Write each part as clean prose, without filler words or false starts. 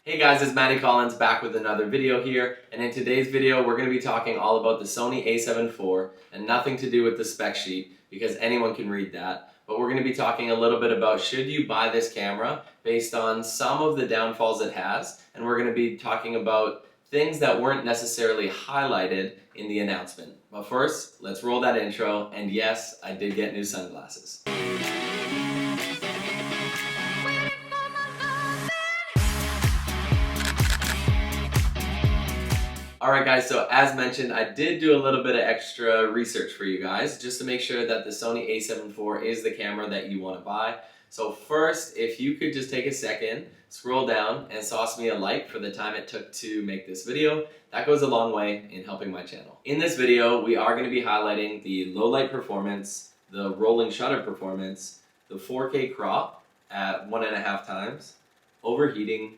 Hey guys, it's Matty Collins back with another video here, and in today's video we're going to be talking all about the Sony a7 IV and nothing to do with the spec sheet because anyone can read that, but we're going to be talking a little bit about should you buy this camera based on some of the downfalls it has, and we're going to be talking about things that weren't necessarily highlighted in the announcement. But first, let's roll that intro, and yes, I did get new sunglasses. Alright guys, so as mentioned, I did do a little bit of extra research for you guys just to make sure that the Sony a7 IV is the camera that you want to buy. So first, if you could just take a second, scroll down and sauce me a like for the time it took to make this video. That goes a long way in helping my channel. In this video, we are going to be highlighting the low light performance, the rolling shutter performance, the 4K crop at 1.5 times, overheating,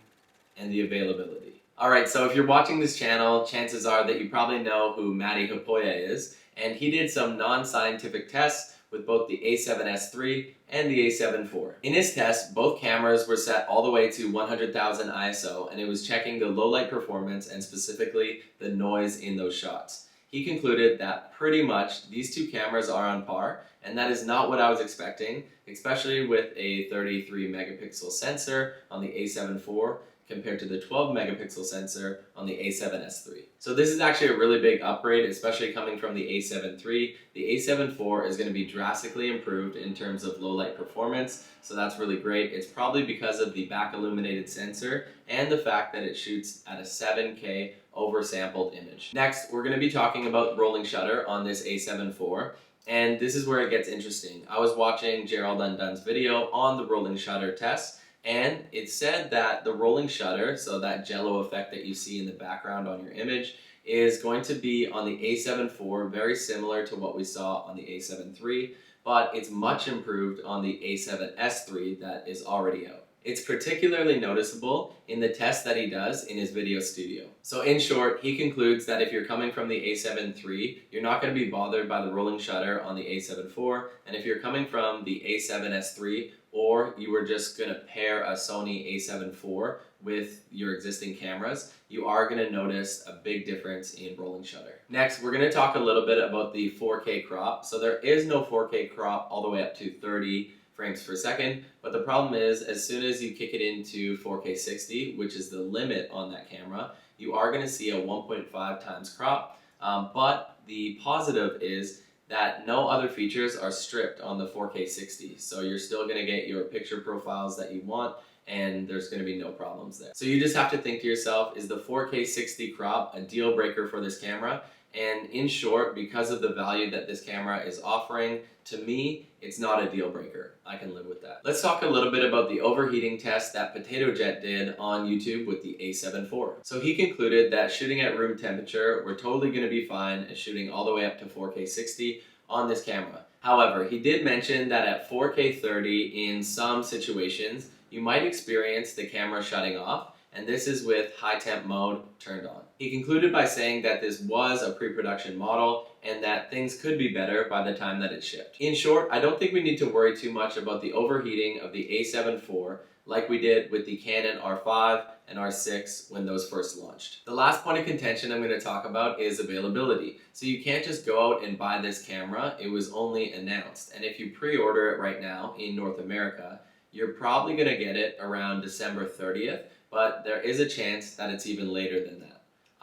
and the availability. Alright, so if you're watching this channel, chances are that you probably know who Matty Hoopoya is, and he did some non-scientific tests with both the a7S III and the a7 IV. In his test, both cameras were set all the way to 100,000 ISO, and it was checking the low light performance and specifically the noise in those shots. He concluded that pretty much these two cameras are on par, and that is not what I was expecting, especially with a 33 megapixel sensor on the a7 IV compared to the 12 megapixel sensor on the a7S III. So this is actually a really big upgrade, especially coming from the a7 III. The a7 IV is going to be drastically improved in terms of low light performance, so that's really great. It's probably because of the back illuminated sensor and the fact that it shoots at a 7K oversampled image. Next, we're going to be talking about rolling shutter on this a7 IV. And this is where it gets interesting. I was watching Gerald Undun's video on the rolling shutter test, and it said that the rolling shutter, so that jello effect that you see in the background on your image, is going to be on the a7 IV very similar to what we saw on the a7 III, but it's much improved on the a7S III that is already out. It's particularly noticeable in the test that he does in his video studio. So in short, he concludes that if you're coming from the a7 III, you're not going to be bothered by the rolling shutter on the a7 IV, and if you're coming from the a7S III, or you were just going to pair a Sony a7 IV with your existing cameras, you are going to notice a big difference in rolling shutter. Next, we're going to talk a little bit about the 4K crop. So there is no 4K crop all the way up to 30 frames per second, but the problem is as soon as you kick it into 4K 60, which is the limit on that camera, you are going to see a 1.5 times crop, but the positive is that no other features are stripped on the 4K 60, so you're still going to get your picture profiles that you want, and there's going to be no problems there. So you just have to think to yourself, is the 4K 60 crop a deal breaker for this camera? And in short, because of the value that this camera is offering, to me, it's not a deal breaker. I can live with that. Let's talk a little bit about the overheating test that Potato Jet did on YouTube with the a7 IV. So he concluded that shooting at room temperature, we're totally going to be fine and shooting all the way up to 4K 60 on this camera. However, he did mention that at 4K 30, in some situations, you might experience the camera shutting off, and this is with high temp mode turned on. He concluded by saying that this was a pre-production model and that things could be better by the time that it shipped. In short, I don't think we need to worry too much about the overheating of the a7 IV like we did with the Canon R5 and R6 when those first launched. The last point of contention I'm going to talk about is availability. So you can't just go out and buy this camera, it was only announced. And if you pre-order it right now in North America, you're probably going to get it around December 30th, but there is a chance that it's even later than that.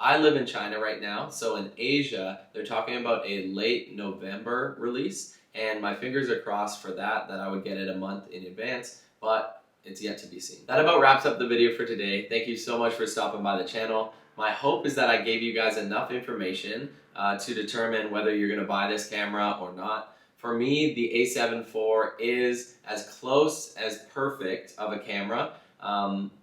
I live in China right now, so in Asia, they're talking about a late November release, and my fingers are crossed for that I would get it a month in advance, but it's yet to be seen. That about wraps up the video for today. Thank you so much for stopping by the channel. My hope is that I gave you guys enough information to determine whether you're going to buy this camera or not. For me, the a7 IV is as close as perfect of a camera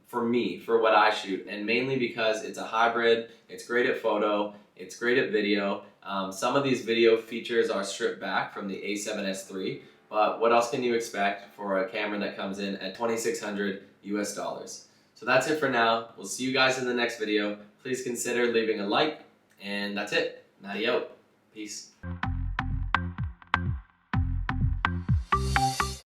for me, for what I shoot, and mainly because it's a hybrid, it's great at photo, it's great at video. Some of these video features are stripped back from the a7S III, but what else can you expect for a camera that comes in at $2,600 US? So that's it for now. We'll see you guys in the next video. Please consider leaving a like, and that's it. Matty out. Peace.